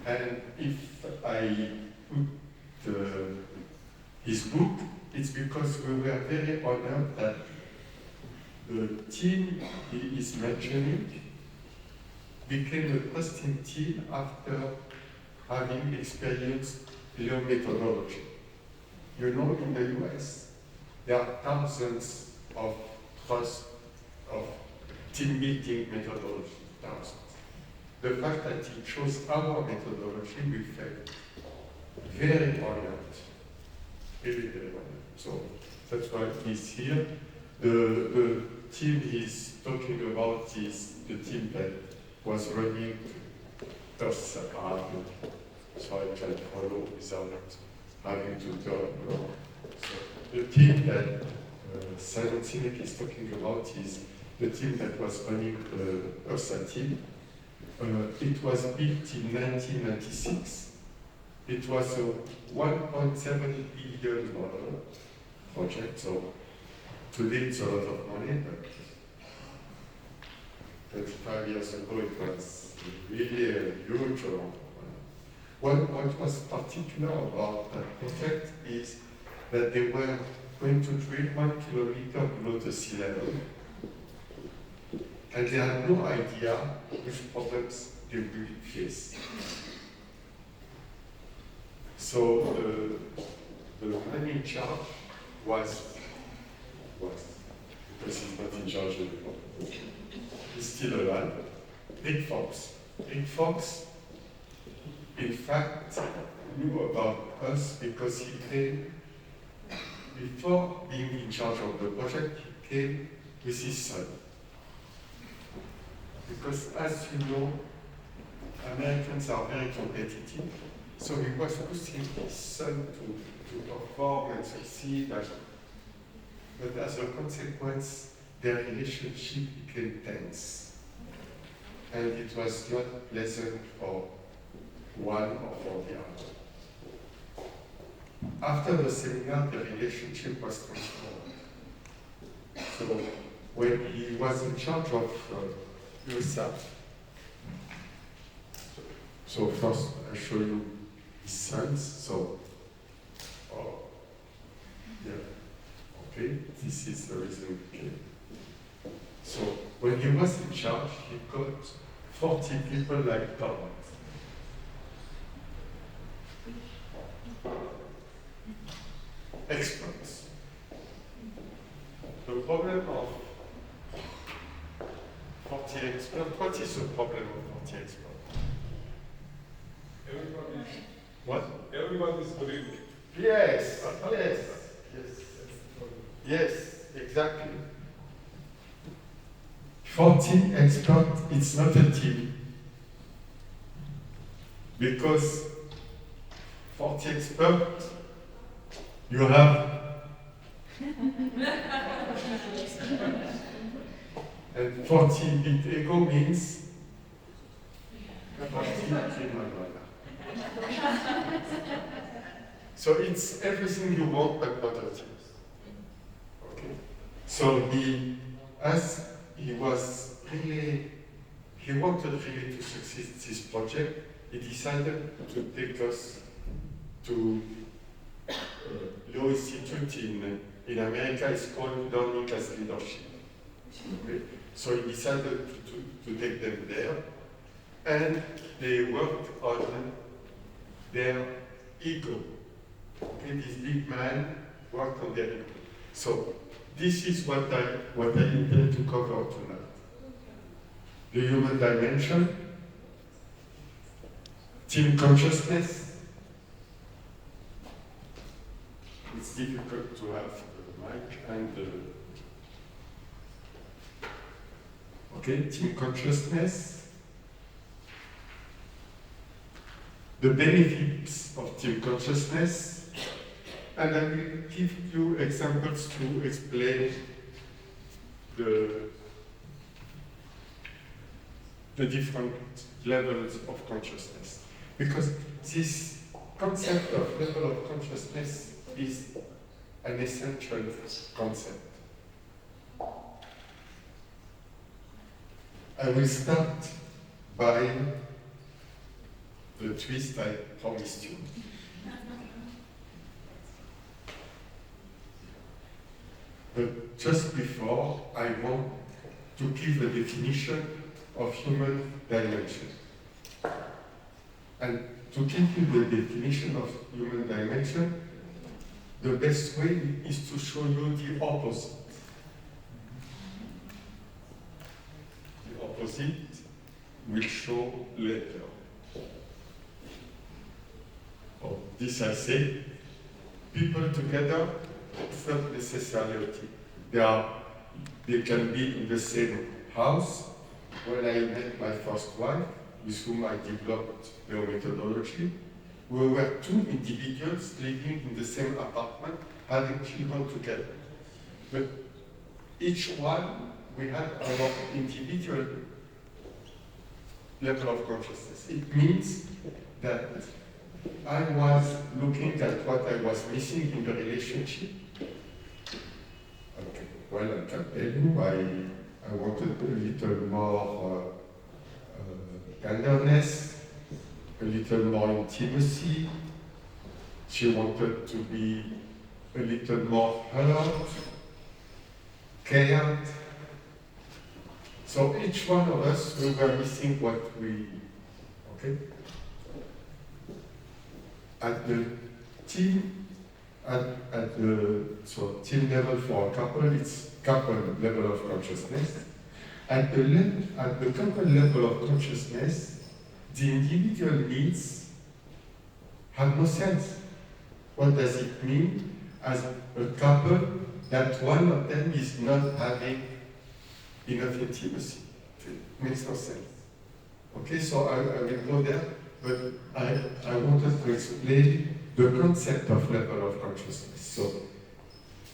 And if I put his book, it's because we were very honored that the team he is mentioning became a trusting team after having experienced your methodology. You know, in the US, there are thousands of team building methodology, thousands. The fact that he chose our methodology, we felt very honored, very, very honored. So that's why he's here. The team he's talking about is the team that was running Earth's apartment, so I can follow without having to turn around. So the team that Simon Sinek is talking about is the team that was running the Earth's team. It was built in 1996. It was a $1.7 billion project, so today it's a lot of money, but 25 years ago it was really a huge amount of money. What was particular about that project is that they were going to drill 1 kilometer below the sea level, and they had no idea which problems they would face. So the man in charge was, because he's not in charge anymore, he's still alive, Rick Fox. Rick Fox, in fact, knew about us because he came, before being in charge of the project, he came with his son. Because as you know, Americans are very competitive, so he was pushing his son to perform and succeed, but as a consequence, their relationship became tense. And it was not pleasant for one or for the other. After the seminar, the relationship was transformed. So when he was in charge of yourself. So first I show you his sons. So, okay, this is the reason we came. So when he was in charge, he got 40 people like Thomas. Experts. The problem of 40 experts, what is the problem of 40 experts? Everybody's brilliant. Yes, yes, exactly. 40 experts, it's not a team. Because 40 experts, you have and 40 bit ego means 40 So it's everything you want but not a team. Okay. So he wanted really to succeed this project. He decided to take us to Law Institute in America. It's called Learning as Leadership. Okay. So he decided to take them there, and they worked on their ego. Okay, this big man worked on their ego. So this is what I intend to cover tonight. The human dimension, team consciousness. It's difficult to have the mic and team consciousness. The benefits of team consciousness, and I will give you examples to explain the different levels of consciousness. Because this concept of level of consciousness is an essential concept. I will start by the twist I promised you. But just before, I want to give a definition of human dimension. And to give you the definition of human dimension, the best way is to show you the opposite. The opposite will show later. Oh, this I say, people together, it's not necessarily they can be in the same house. When I met my first wife, with whom I developed the methodology, we were two individuals living in the same apartment, having children together. But each one, we had our individual level of consciousness. It means that I was looking at what I was missing in the relationship. Okay, well, I can tell you, I wanted a little more tenderness, a little more intimacy. She wanted to be a little more hurt, cared. So each one of us, we were missing what we, okay? At the team, team level for a couple, it's couple level of consciousness. At the couple level of consciousness, the individual needs have no sense. What does it mean as a couple that one of them is not having enough intimacy? It makes no sense. Okay, so I will go there, but I wanted to explain the concept of level of consciousness. So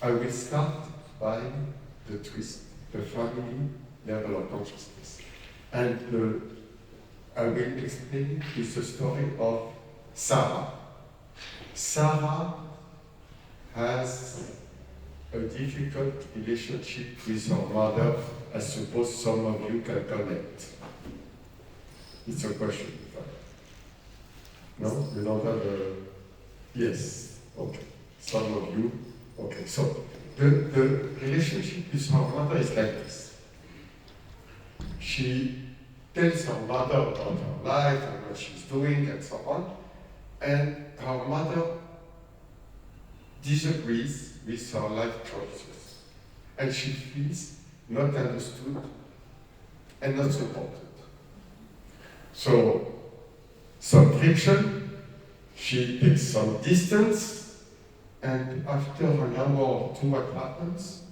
I will start by the twist, the family level of consciousness. And I will explain it with the story of Sarah. Sarah has a difficult relationship with her mother. I suppose some of you can connect. It's a question. No? You don't have a... Yes. Okay. Some of you. Okay. So the relationship with her mother is like this. She tells her mother about her life and what she's doing and so on. And her mother disagrees with her life choices. And she feels not understood and not supported. So, some friction, she takes some distance, and after an hour or two, what happens?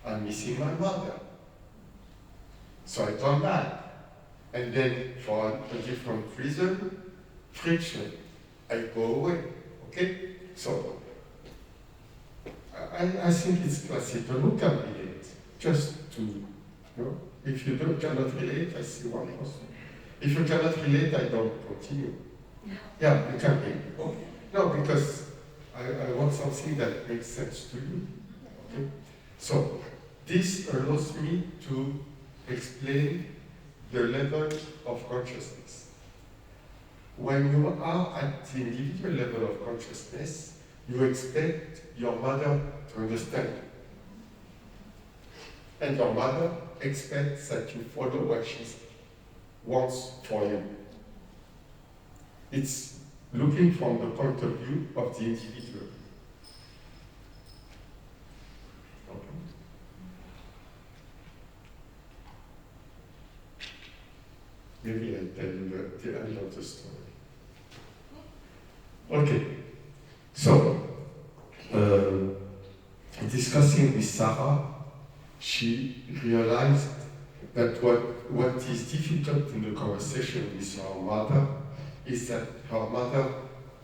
I'm missing my mother. So I come back. And then, for a different reason, friction, I go away. Okay? So, I think it's classical. Who can relate? Just to, you know, if you cannot relate, I see one person. If you cannot relate, I don't continue. Yeah, you can relate. Oh, no, because I want something that makes sense to you. Okay? So, this allows me to explain the level of consciousness. When you are at the individual level of consciousness, you expect your mother to understand. And your mother expects that you follow what she wants for you. It's looking from the point of view of the individual. Okay. Maybe I'll tell you the end of the story. Okay. So, discussing with Sarah, she realized that what is difficult in the conversation with her mother is that her mother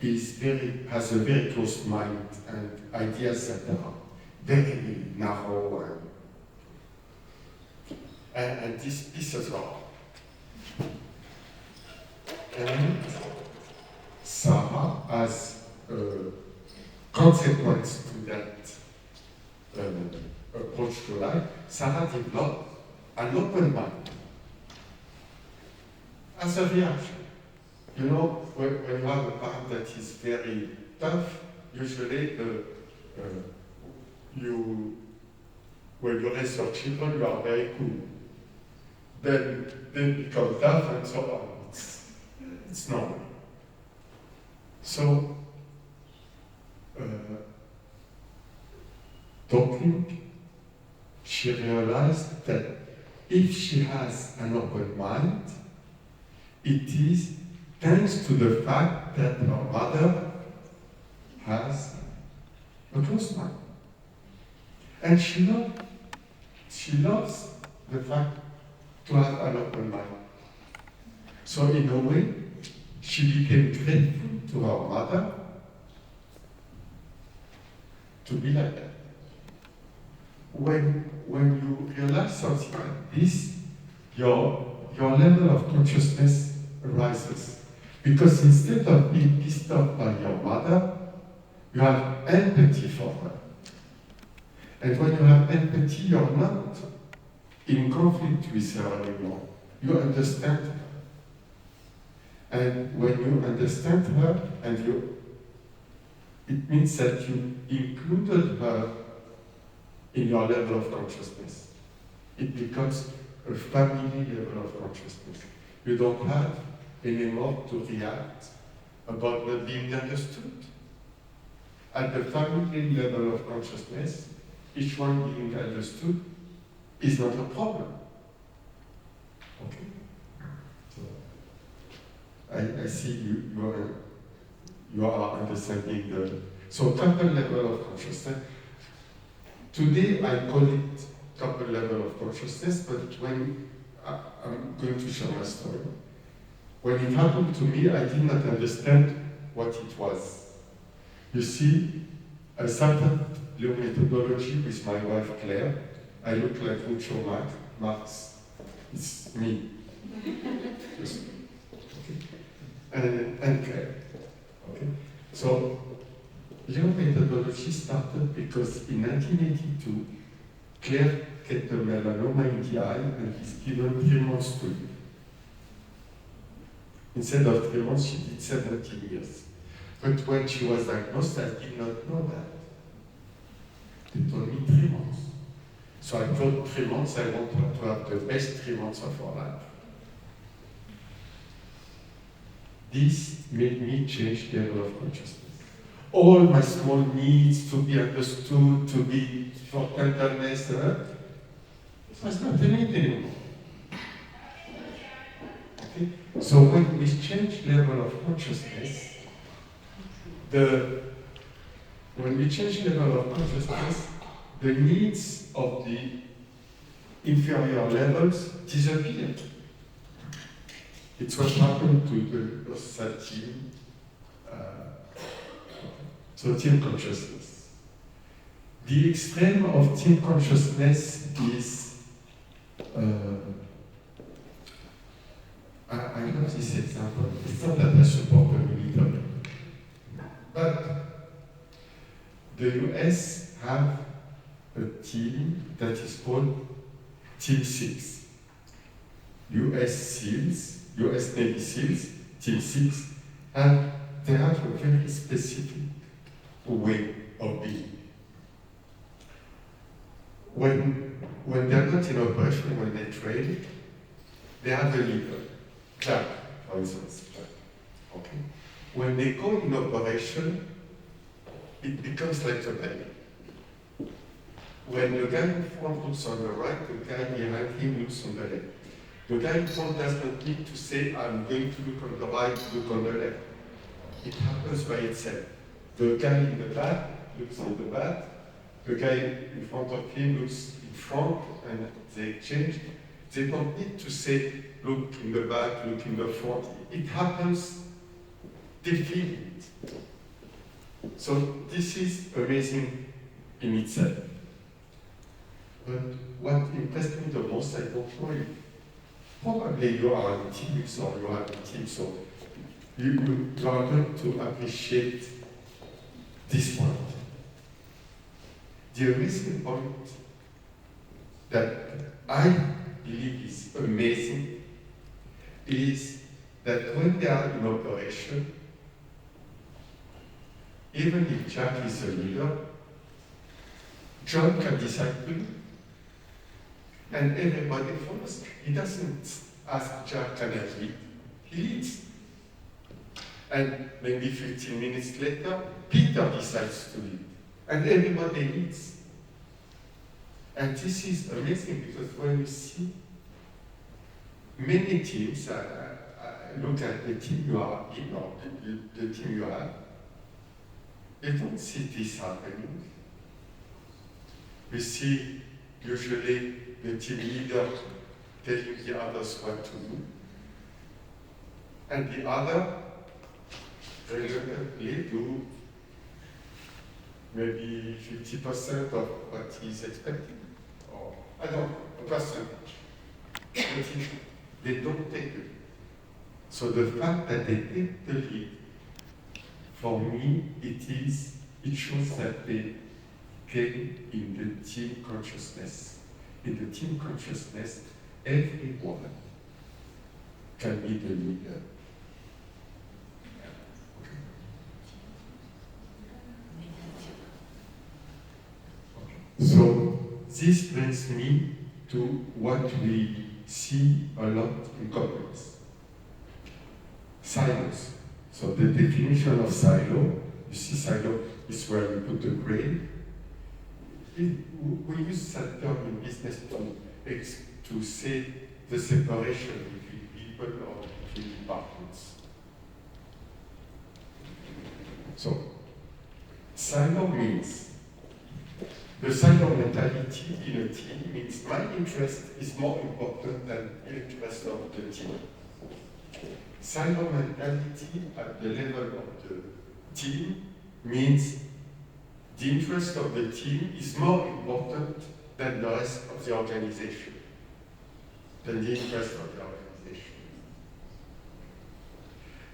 has a very closed mind and ideas that are very narrow and this pisses her off. And Sarah, as a consequence to that approach to life, Sarah developed an open mind as a reaction. You know, when you have a parent that is very tough, usually when you raise your children, you are very cool. Then they become tough and so on. It's normal. So, talking, she realized that if she has an open mind, it is thanks to the fact that her mother has a closed mind. And she loves the fact to have an open mind. So in a way, she became grateful to her mother to be like that. When you realize something like this, your level of consciousness rises. Because instead of being pissed off by your mother, you have empathy for her. And when you have empathy, you're not in conflict with her anymore. You understand her. And when you understand her, it means that you included her in your level of consciousness. It becomes a family level of consciousness. You don't have anymore to react about not being understood. At the family level of consciousness, each one being understood is not a problem. Okay? So I see you are understanding the... So couple level of consciousness. Today I call it couple level of consciousness, but when I'm going to share my story. When it happened to me, I did not understand what it was. You see, I started the methodology with my wife Claire. I look like Groucho Marx. It's me. Just, okay. And Claire. Okay. So, your methodology started because in 1982, Claire get a melanoma in the eye and he's given 3 months to live. Instead of 3 months, she did 17 years. But when she was diagnosed, I did not know that. They told me 3 months. So I thought 3 months, I want her to have the best 3 months of her life. This made me change the level of consciousness. All my small needs to be understood, to be for tenderness, it was not anything anymore. Okay? So when we change level of consciousness, when we change level of consciousness, the needs of the inferior levels disappear. It's what happened to the 13 consciousness. The extreme of team consciousness is, I love this example. It's not that I support the military, but the US have a team that is called Team 6. US SEALs, US Navy SEALs, Team 6, and they have a very specific way of being. When they're not in operation, when they train, they have a leader, Clark, for instance. Okay. When they go in operation, it becomes like a baby. When the guy in front looks on the right, the guy behind him looks on the left. The guy in front does not need to say, I'm going to look on the right, look on the left. It happens by itself. The guy in the back looks in the back, the guy in front of him looks in front, and they change. They don't need to say, look in the back, look in the front. It happens, they feel it. So this is amazing in itself. But what impressed me the most, I don't know if probably you are in teams or you are in teams, so you are going to appreciate this point. The amazing point that I believe is amazing is that when they are in operation, even if Jack is a leader, John can decide to lead. And everybody follows. He doesn't ask Jack, can I lead? He leads. And maybe 15 minutes later, Peter decides to lead. And everybody leads. And this is amazing because when you see many teams, I look at the team you are in or the team you have, you don't see this happening. We see usually the team leader telling the others what to do, and the other reluctantly do maybe 50% of what he's expecting, or I don't know, a percentage. But they don't take it. So the fact that they take the lead, for me, it shows that they came in the team consciousness. In the team consciousness, everyone can be the leader. So this brings me to what we see a lot in companies. Silos. So the definition of silo, you see silo is where you put the grain. We use that term in business to say the separation between people or between departments. So silo means the silo mentality in a team means my interest is more important than the interest of the team. Silo mentality at the level of the team means the interest of the team is more important than the rest of the organization, than the interest of the organization.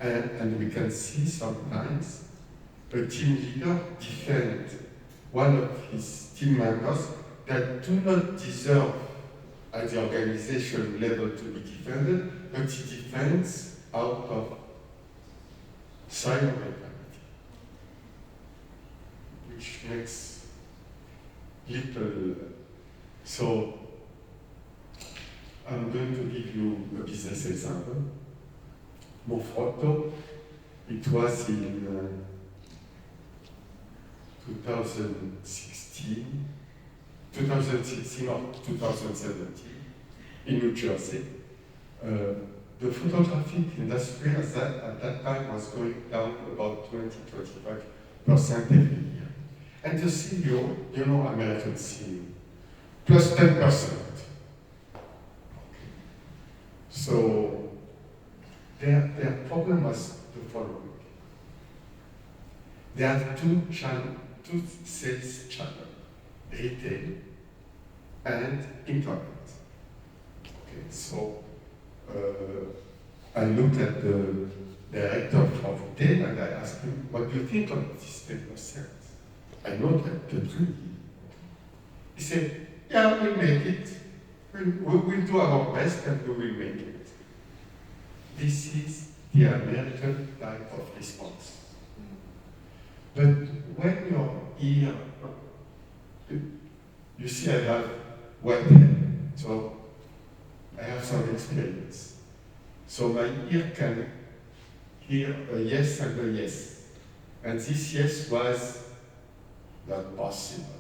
And we can see sometimes a team leader defend one of his team members that do not deserve at the organization level to be defended, but he defends out of silo mentality, which makes little. So I'm going to give you a business example. Monfrotto, it was in 2016 or 2017 in New Jersey. The photographic industry at that time was going down about 20-25% every year. And the CEO, you know, American CEO, plus 10%. So their problem was the following. They have two sales channels, retail and internet. Okay, so I looked at the director of retail and I asked him, what do you think of this 10%? I know that the truth. He said, yeah, we'll make it. We'll do our best and we will make it. This is the American type of response. But when you're here, you see I have white hair, so I have some experience. So my ear can hear a yes and a yes. And this yes was not possible.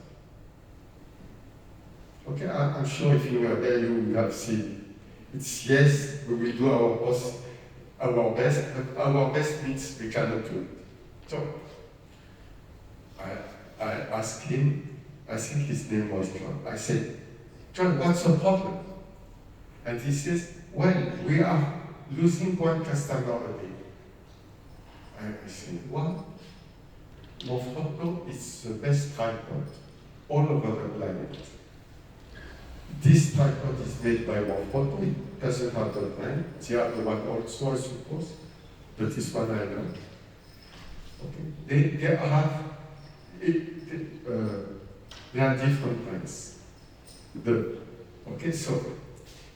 Okay, I'm sure if you were there, you would have seen. It's yes, we will do our best, but our best means we cannot do it. So I asked him, I think his name was John. I said, John, what's the problem? And he says, well, we are losing one customer a day. I said, what? Monfrotto is the best tripod all over the planet. This tripod is made by Monfrotto. It doesn't have the brand. The other one also, I suppose. But this one I know. Okay. They have different brands. Okay, so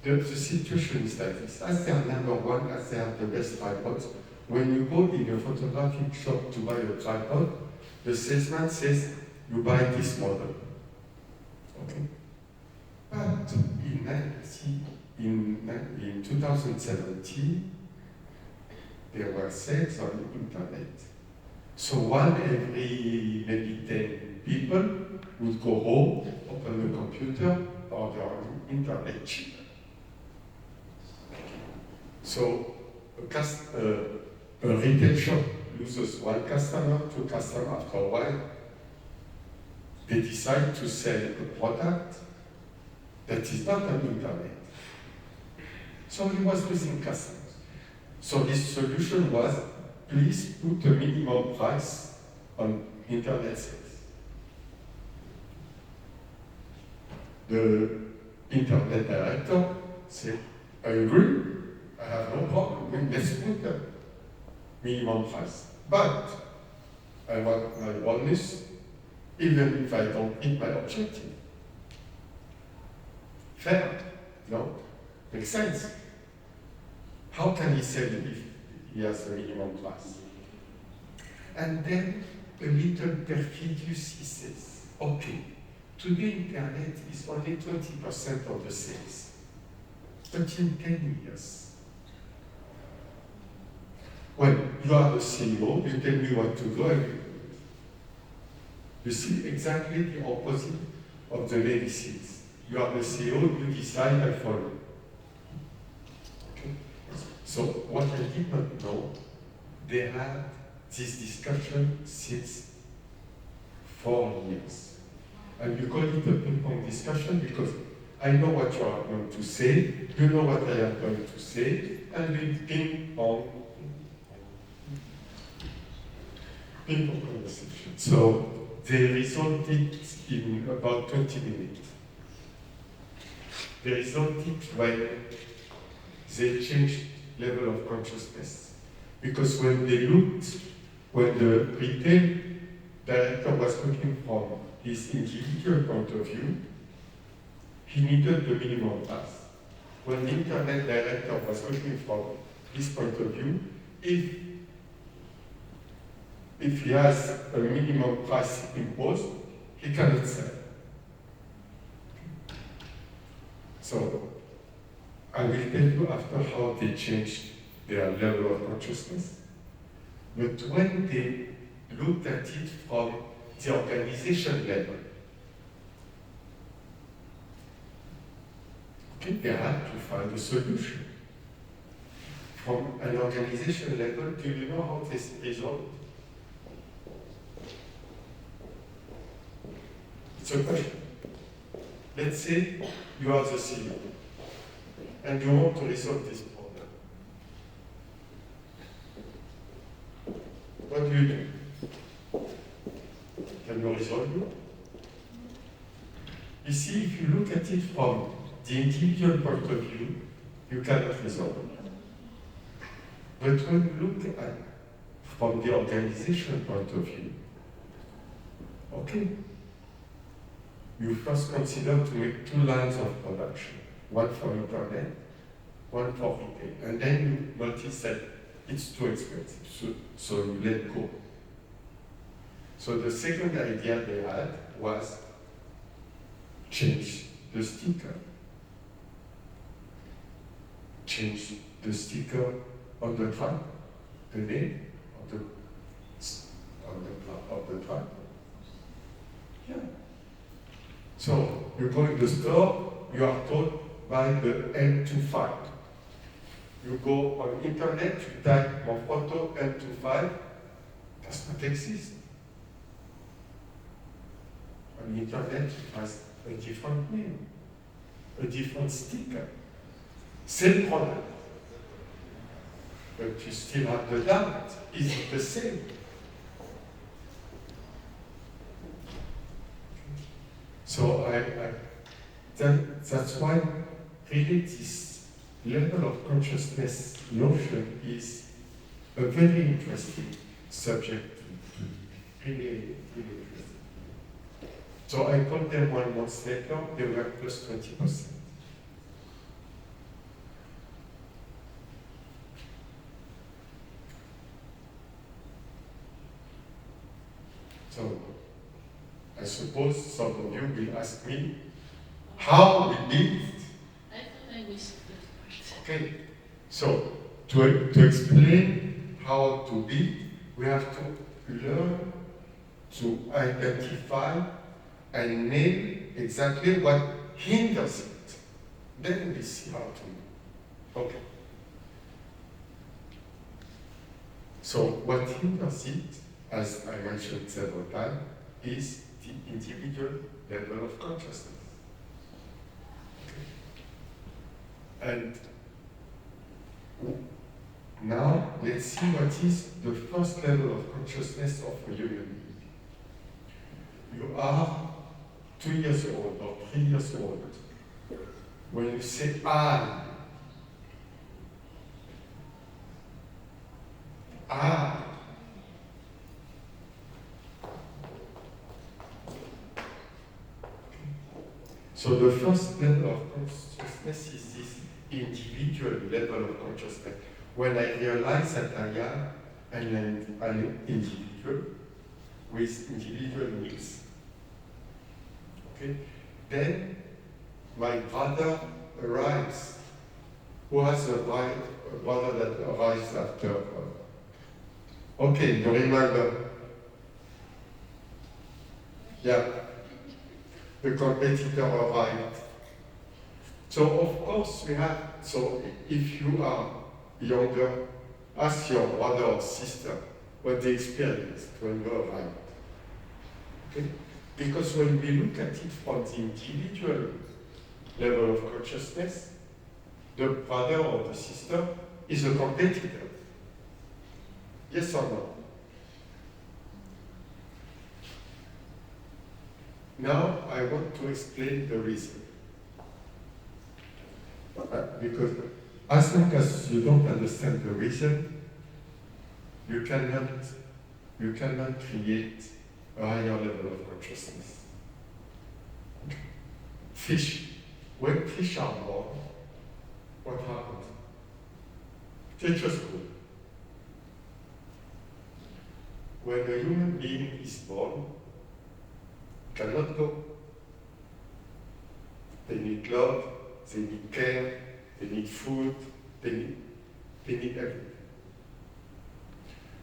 the situation is like this. As they are number one, as they have the best tripods, when you go in a photographic shop to buy a tripod, the salesman says, you buy this model. Okay? But in 2017, there were sales on the internet. So one every maybe 10 people would go home, open the computer, order on the internet cheap. So a retail shop loses one customer, two customers. After a while, they decide to sell a product that is not on the internet. So he was losing customers. So his solution was, please put a minimum price on internet sales. The internet director said, I agree, I have no problem, let's put a minimum price. But I want my bonus, even if I don't hit my objective. Fair, no? Makes sense. How can he sell it if he has a minimum price? And then a little perfidious, he says, okay, today internet is only 20% of the sales. But in 10 years, when you are the CEO, you tell me what to do, I will do it. You see exactly the opposite of the Navy SEALs. You are the CEO, you decide, I follow. Okay? So what I did not know, they had this discussion since 4 years. And you call it a ping-pong discussion because I know what you are going to say, you know what I am going to say, and we ping-pong conversation. So they resolved it in about 20 minutes. They resolved it when they changed level of consciousness. Because when they looked, when the retail director was looking from his individual point of view, he needed the minimum price. When the internet director was looking from his point of view, if he has a minimum price imposed, he cannot sell. So, I will tell you after how they changed their level of consciousness. But when they looked at it from the organization level, okay, they had to find a solution. From an organization level, do you know how this is resolved? It's a question. Let's say you are the CEO and you want to resolve this problem. What do you do? Can you resolve it? You see, if you look at it from the individual point of view, you cannot resolve it. But when you look at from the organization point of view, okay, you first consider to make 2 lines of production, one for internet, one for retail. And then you notice that it's too expensive, so you let go. So the second idea they had was change the sticker. Change the sticker on the truck, the name of the truck. Yeah. So you go in the store, you are told buy the M25. You go on internet, you type Monfrotto M25, does not exist. On the internet, it has a different name, a different sticker, same product. But you still have the doubt, is it the same? So that's why really this level of consciousness notion is a very interesting subject to really interesting. So I told them 1 month later, they were plus 20%. So, I suppose some of you will ask me, how we build it? I thought I missed that part. Okay, so to explain how to build, we have to learn to identify and name exactly what hinders it. Then we see how to. Okay. So what hinders it, as I mentioned several times, is the individual level of consciousness. Okay. And now let's see what is the first level of consciousness of a human being. You are 2 years old or 3 years old. When you say I, so the first level of consciousness is this individual level of consciousness. When I realize that I am an individual with individual needs. Okay? Then my brother arrives. Who has a brother that arrives after? Okay, you remember? Yeah. The competitor arrived. So of course we have, so if you are younger, ask your brother or sister what they experienced when you arrived. Okay? Because when we look at it from the individual level of consciousness, the brother or the sister is a competitor. Yes or no? Now I want to explain the reason. Because as long as you don't understand the reason, you cannot create a higher level of consciousness. Fish, when fish are born, what happens? They just go. When a human being is born, cannot go. They need love, they need care, they need food, they need everything.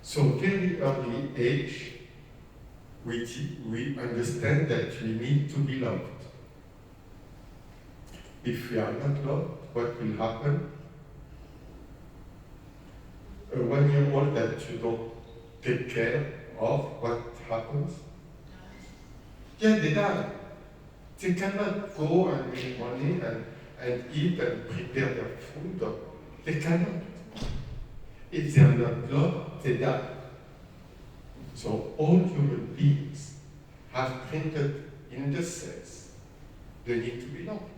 So very early age, we understand that we need to be loved. If we are not loved, what will happen? A 1-year-old that you don't take care of, what happens? Yeah, they die. They cannot go and make money and eat and prepare their food. They cannot. If they are not loved, they die. So all human beings have printed in the cells they need to be loved.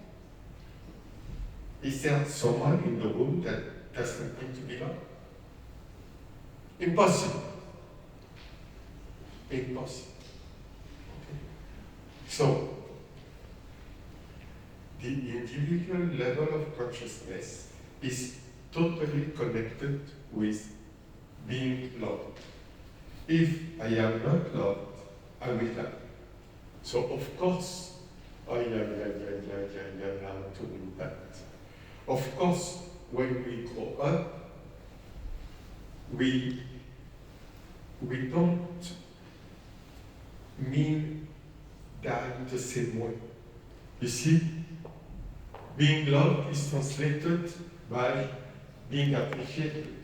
Is there someone in the room that doesn't need to be loved? Impossible. Impossible. Okay. So, the individual level of consciousness is totally connected with being loved. If I am not loved, I will die. So of course, to do that. Of course, when we grow up, we don't mean dying the same way. You see, being loved is translated by being appreciated,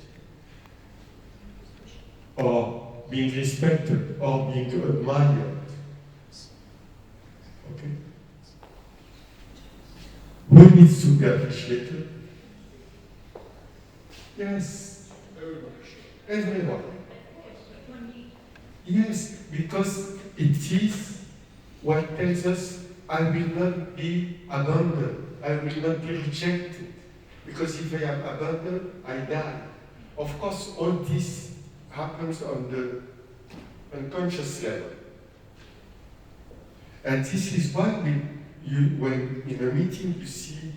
or being respected, or being admired. Okay? Who needs to be appreciated? Yes. Everyone. Yes, because it is what tells us I will not be abandoned, I will not be rejected. Because if I am abandoned, I die. Of course, all this happens on the unconscious level. And this is why when in a meeting you see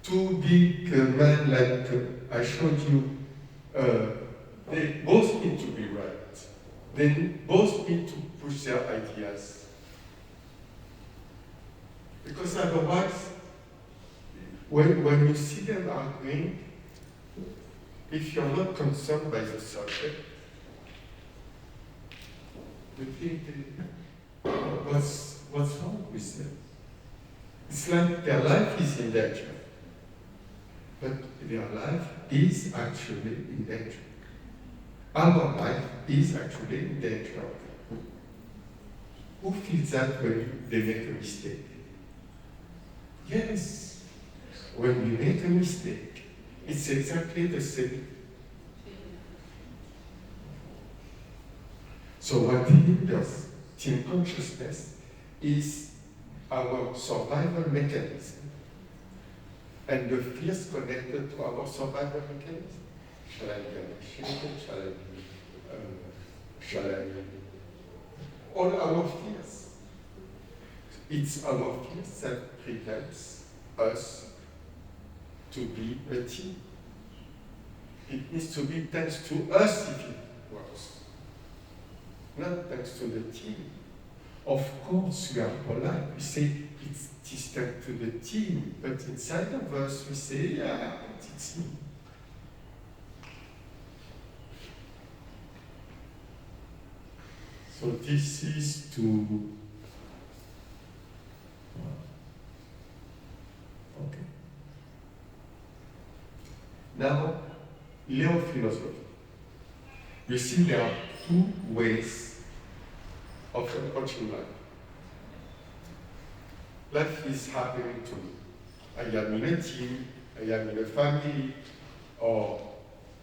two big men like I showed you, they both need to be right. They both need to push their ideas. Because otherwise, when you see them arguing, if you're not concerned by the subject, you think, what's wrong with them? It's like their life is in danger. But their life is actually in danger. Our life is actually in danger. Who feels that when they make a mistake? Yes. When we make a mistake, it's exactly the same. So what hinders team consciousness is our survival mechanism. And the fears connected to our survival mechanism. Shall I be appreciated? Shall I all our fears. It's our fears that prevents us to be a team. It needs to be thanks to us if it works, not thanks to the team. Of course, we are polite. We say it's thanks to the team, but inside of us, we say, yeah, it's me. So this is to. Okay. Now, Leo philosophy. You see, there are two ways of approaching life. Life is happening to me. I am in a team, I am in a family,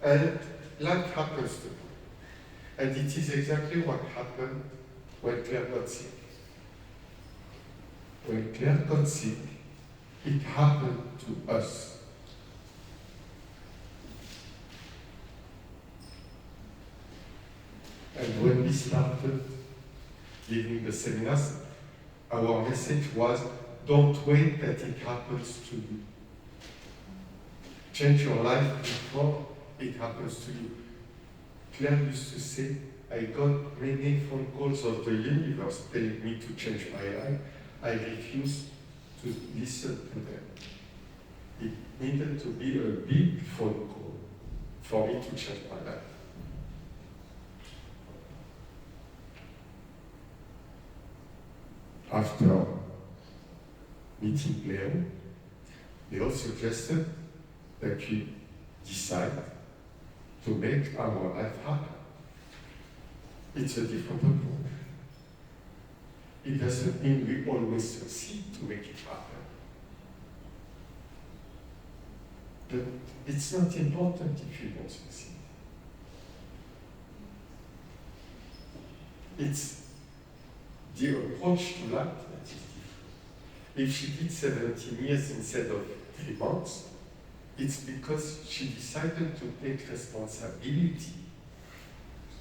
and life happens to me. And it is exactly what happened when Claire got sick. When Claire got sick, it happened to us. And when we started giving the seminars, our message was, don't wait that it happens to you. Change your life before it happens to you. Claire used to say, I got many phone calls of the universe telling me to change my life. I refused to listen to them. It needed to be a big phone call for me to change my life. After meeting Leo suggested that we decide to make our life happen. It's a different approach. It doesn't mean we always succeed to make it happen. But it's not important if you don't succeed. It's the approach to life that is different. If she did 17 years instead of 3 months, it's because she decided to take responsibility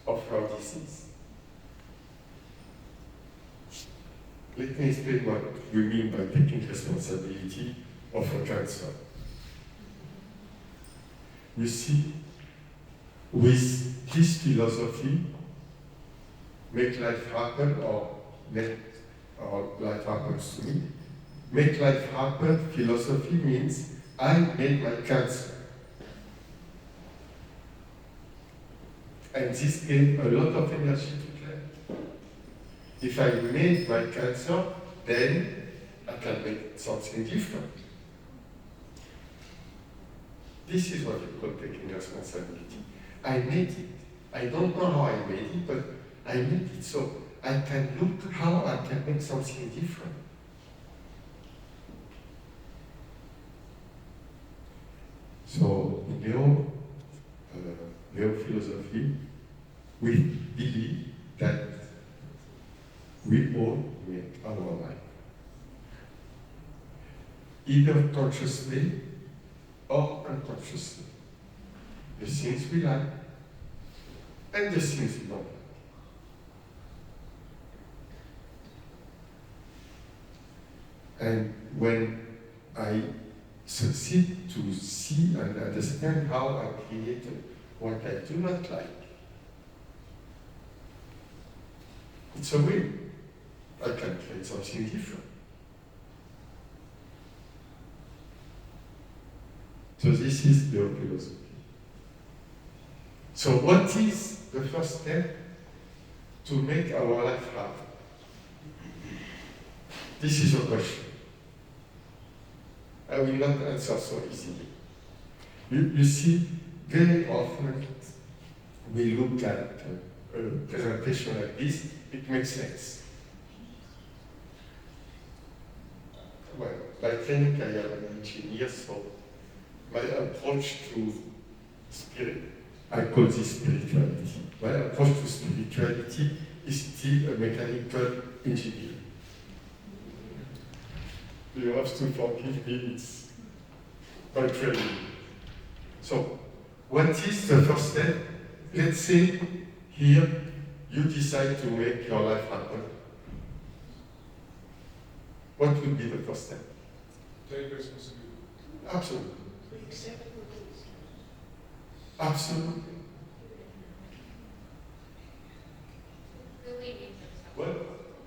of her disease. Let me explain what we mean by taking responsibility of a cancer. You see, with this philosophy, make life happen or life happens to me. Make life happen philosophy means I made my cancer. And this gave a lot of energy to Claire. If I made my cancer, then I can make something different. This is what we call taking responsibility. I made it. I don't know how I made it, but I made it so I can look how I can make something different. So in Leo philosophy, we believe that we all make our life, either consciously or unconsciously. The things we like and the things we don't like. And when I succeed to see and understand how I created what I do not like, It's a will. I can create something different. So this is the philosophy. So what is the first step to make our life happen? This is a question. I will not answer so easily. You see, very often we look at a presentation like this, it makes sense. Well, by training I am an engineer, so my approach to spirit, I call this spirituality. My approach to spirituality is still a mechanical engineer. You have to forgive me, it's my training. So, what is the first step? Let's say here you decide to make your life happen. What would be the first step? Take responsibility. Absolutely. Absolutely. Believe in yourself. What?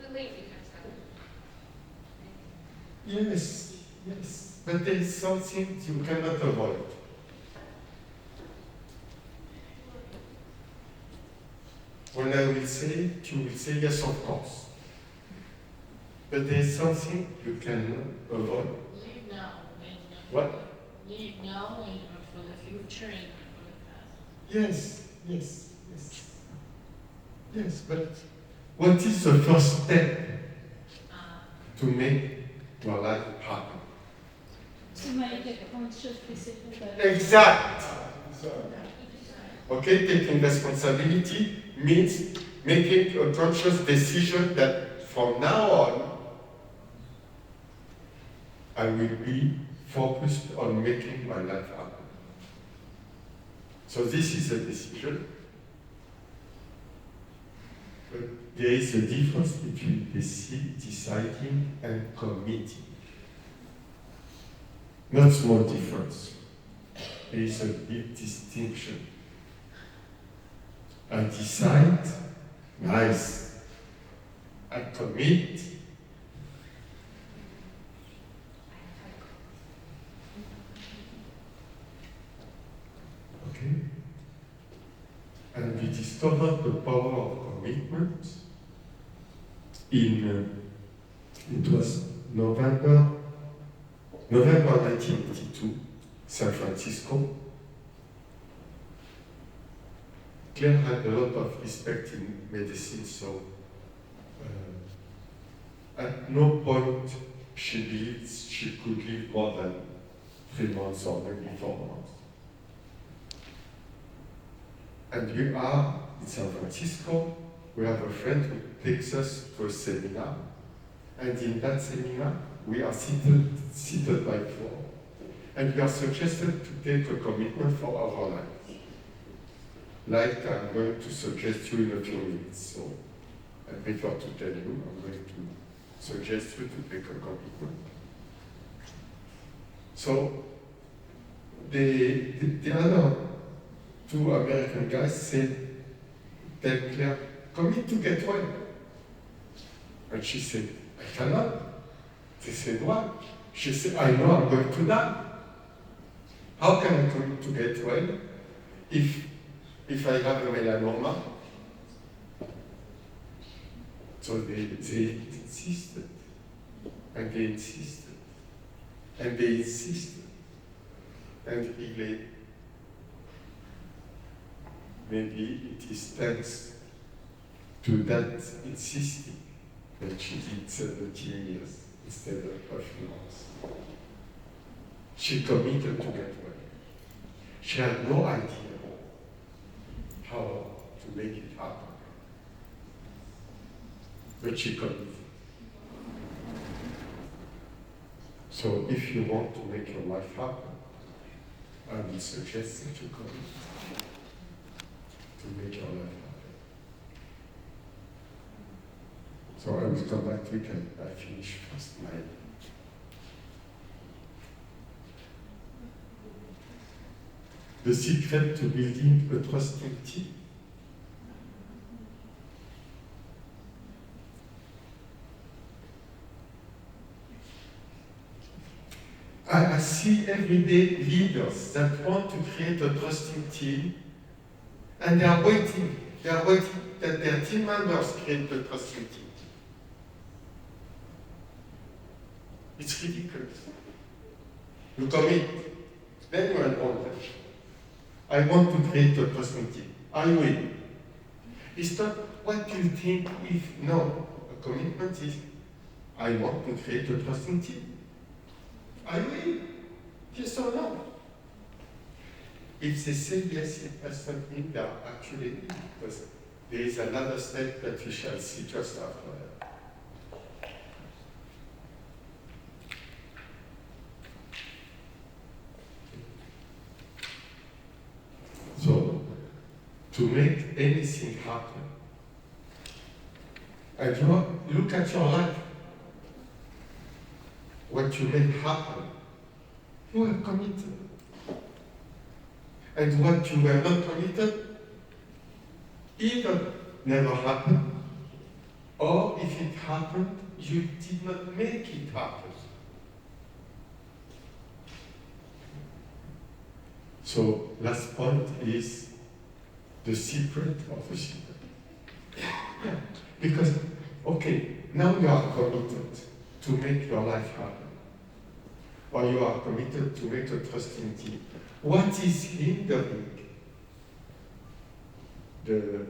Believe in yourself. Yes, yes. But there is something you cannot avoid. When I will say it, you will say yes, of course. But there is something you cannot avoid. Live now. What? Live now and for the future and for the past. Yes, yes, yes. Yes, but what is the first step to make your life happen? To make a conscious decision. Exact. Okay, taking responsibility means making a conscious decision that from now on, I will be focused on making my life happen. So this is a decision. But there is a difference between deciding and committing. Not small difference. There is a big distinction. I decide, nice. I commit. Okay? And we discovered the power of commitment it was November 1982, San Francisco. Claire had a lot of respect in medicine, so at no point she believed she could live more than 3 months or maybe 4 months. And we are in San Francisco. We have a friend who takes us to a seminar. And in that seminar, we are seated by 4. And we are suggested to take a commitment for our lives. Like I'm going to suggest you in a few minutes. So I prefer to tell you, I'm going to suggest you to take a commitment. So the other 2 American guys said, tell Claire, commit to get well. And she said, I cannot. They said, why? She said, I know I'm going to die. How can I commit to get well if I have a melanoma? So they insisted, and they insisted, and they insisted, and really, maybe it is thanks to that insisting that she did 17 years instead of a few months. She committed to get well. She had no idea how to make it happen. But she committed. So if you want to make your life happen, I would suggest that you commit to make your life happen. So I will come back to it and I finish first my. The secret to building a trusting team. I see everyday leaders that want to create a trusting team, and they are waiting that their team members create the trusting team. It's ridiculous. You commit, then you enroll them. I want to create a trusting team. I will. It's not what you think if, no. A commitment is, I want to create a trusting team. I will. Yes or no? If they say yes, it doesn't mean they are actually, because there is another step that we shall see just after that. So, to make anything happen, and you look at your life, what you make happen, you are committed. And what you were not committed, either never happened, or if it happened, you did not make it happen. So, last point is the secret of the secret. Yeah. Because, okay, now you are committed to make your life happen, or you are committed to make a trusting team. What is hindering the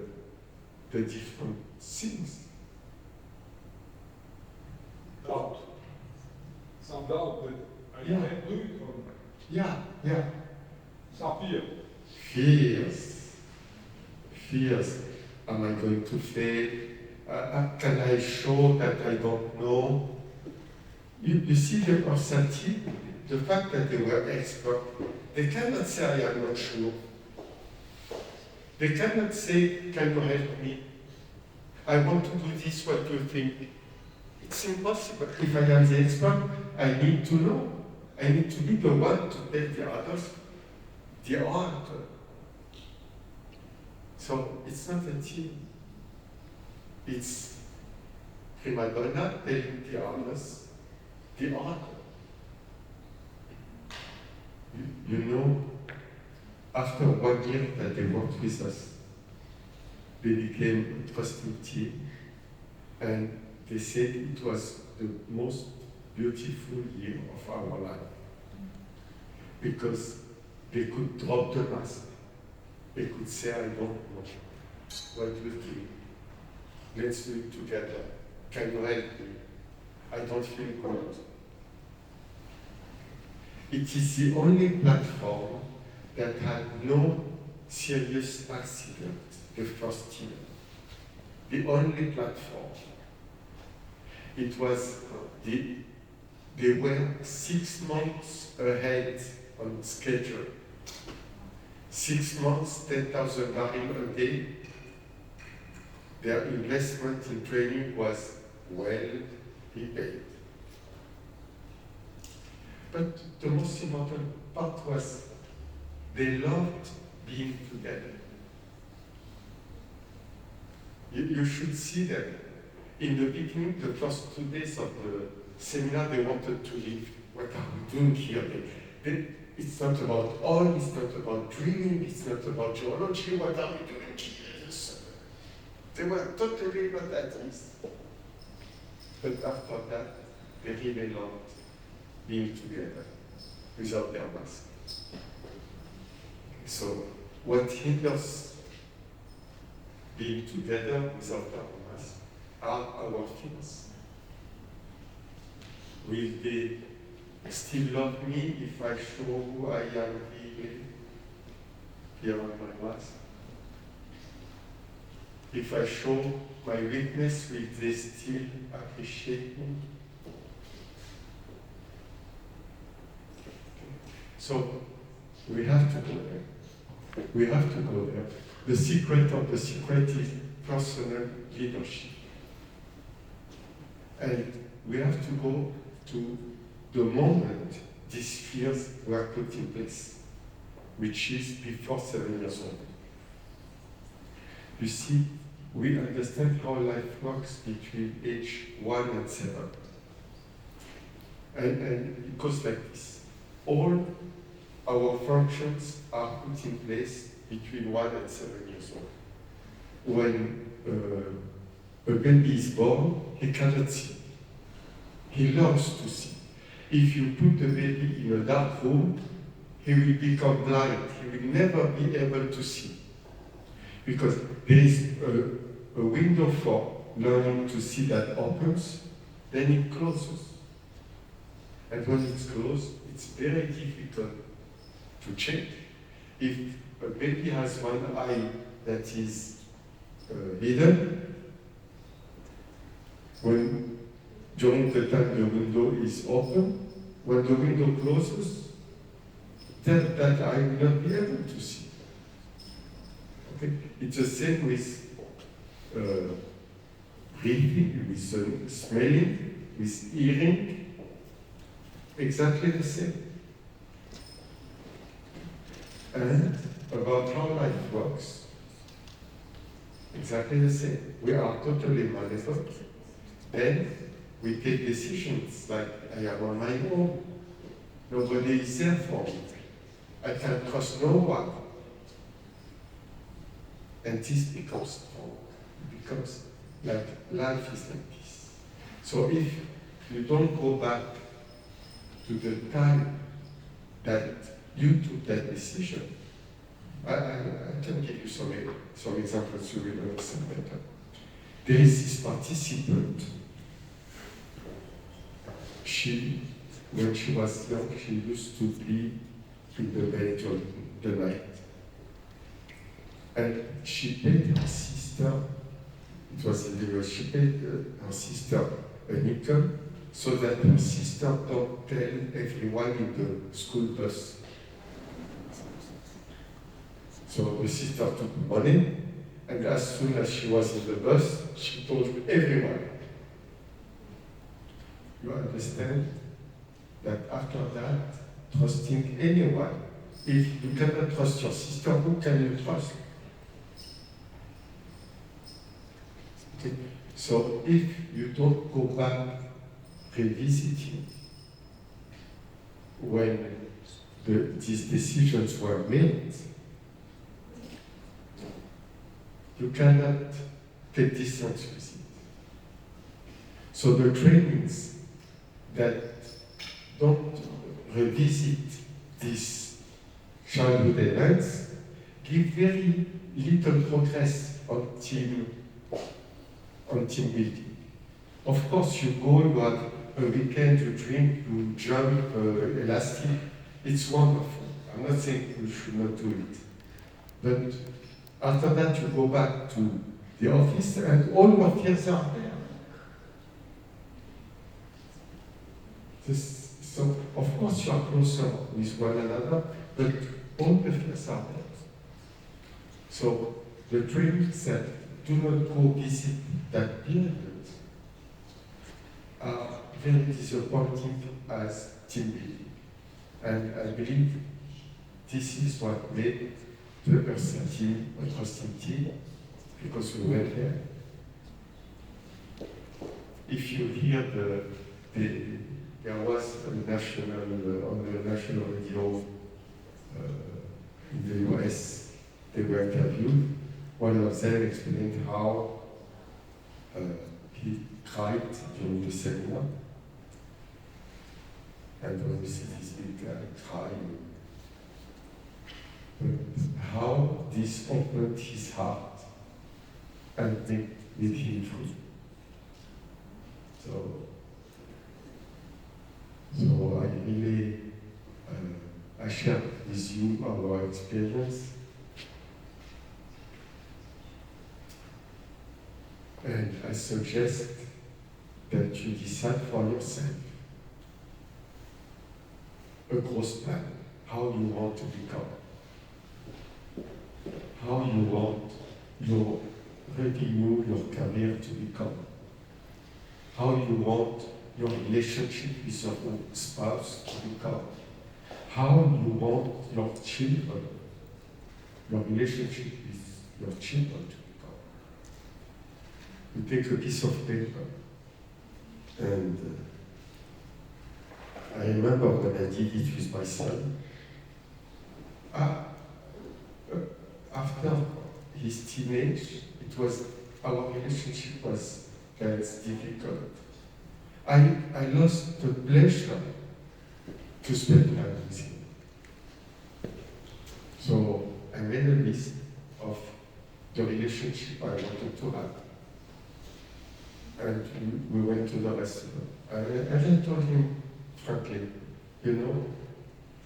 different things? Doubt. Some doubt that I Yeah. can't do it, or Yeah. some fear. Fears. Am I going to fail? Can I show that I don't know? You see the percentage, the fact that they were experts, they cannot say I am not sure. They cannot say, can you help me? I want to do this, what do you think? It's impossible. If I am the expert, I need to know. I need to be the one to tell the others the art. So it's not a team. It's prima donna telling the others the art. You know, after 1 year that they worked with us, they became a trusting team, and they said it was the most beautiful year of our life, because they could drop the mask. They could say, I don't know. What do you think? Let's do it together. Can you help me? I don't feel good. It is the only platform that had no serious accident the first year. The only platform. It was, they were 6 months ahead on schedule. 6 months, 10,000 barrels a day. Their investment in training was well repaid. But the most important part was they loved being together. You should see them. In the beginning, the first 2 days of the seminar, they wanted to leave. What are we doing here? It's not about oil, it's not about dreaming, it's not about geology. What are we doing here? They were totally not at ease. But after that, they really loved being together without their mask. So, what hinders being together without our mask are our fears. Will they still love me if I show who I am really here on my mask? If I show my weakness, will they still appreciate me? So, we have to go there. We have to go there. The secret of the secret is personal leadership. And we have to go to the moment these fears were put in place, which is before 7 years old. You see, we understand how life works between age 1 and 7. And it goes like this. all our functions are put in place between 1 and 7 years old. When a baby is born, he cannot see. He learns to see. If you put the baby in a dark room, he will become blind. He will never be able to see. Because there is a window for learning to see that opens, then it closes. And when it's closed, it's very difficult to change. If a baby has one eye that is hidden, during the time the window is open, when the window closes, then that eye will not be able to see. Okay? It's the same with breathing, with smelling, with hearing. Exactly the same. And about how life works, exactly the same. We are totally malevolent. Then we take decisions like, I am on my own. Nobody is there for me. I can trust no one. And this becomes strong. Because like life is like this. So if you don't go back to the time that you took that decision, I can give you some examples you will understand better. There is this participant. When she was young, she used to be in the bed during the night. And she paid her sister, it was illegal, she paid her sister an income so that her sister don't tell everyone in the school bus. So the sister took money, and as soon as she was in the bus, she told everyone. You understand that after that, trusting anyone, if you cannot trust your sister, who can you trust? Okay. So if you don't go back revisiting when these decisions were made, you cannot take distance with it. So the trainings that don't revisit these childhood events give very little progress on team building. Of course, you go, you have a weekend, you drink, you jump, elastic. It's wonderful. I'm not saying you should not do it. But after that, you go back to the office and all your fears are there. So, of course, you are closer with one another, but all the fears are there. So, the trainings that do not go visit that period are very disappointing as team building. And I believe this is what made the Earth team a trusting team, because we went there. If you hear there was a national, on the national radio in the US, they were interviewed. One of them explained how he cried during the seminar. And when you see this big guy crying, how this opened his heart and made him free. So I really, I share with you our experience. And I suggest that you decide for yourself a growth plan, how you want to become, how you want your revenue, your career to become, how you want your relationship with your spouse to become, how you want your children, your relationship with your children to become. You take a piece of paper and I I remember when I did it with my son. After his teenage, our relationship was kind of difficult. I lost the pleasure to spend time with him. So I made a list of the relationship I wanted to have. And we went to the restaurant. I then told him, frankly, you know,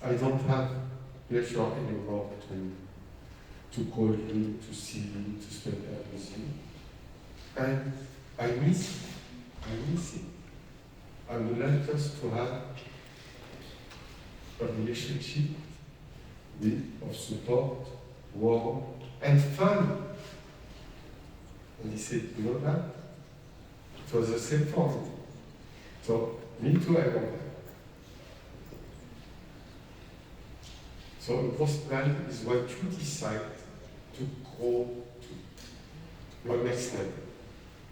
I don't have pleasure anymore to call you, to see you, to spend time with you. And I miss him. I would like us to have a relationship of support, warm, and fun. And he said, you know that? It was the same for me. So, me too, I want that. So, a growth plan is what you decide to grow to your next level.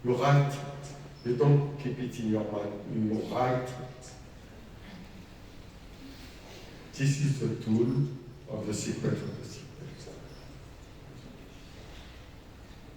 You write it. You don't keep it in your mind. You write it. This is the tool of the secret of the secret.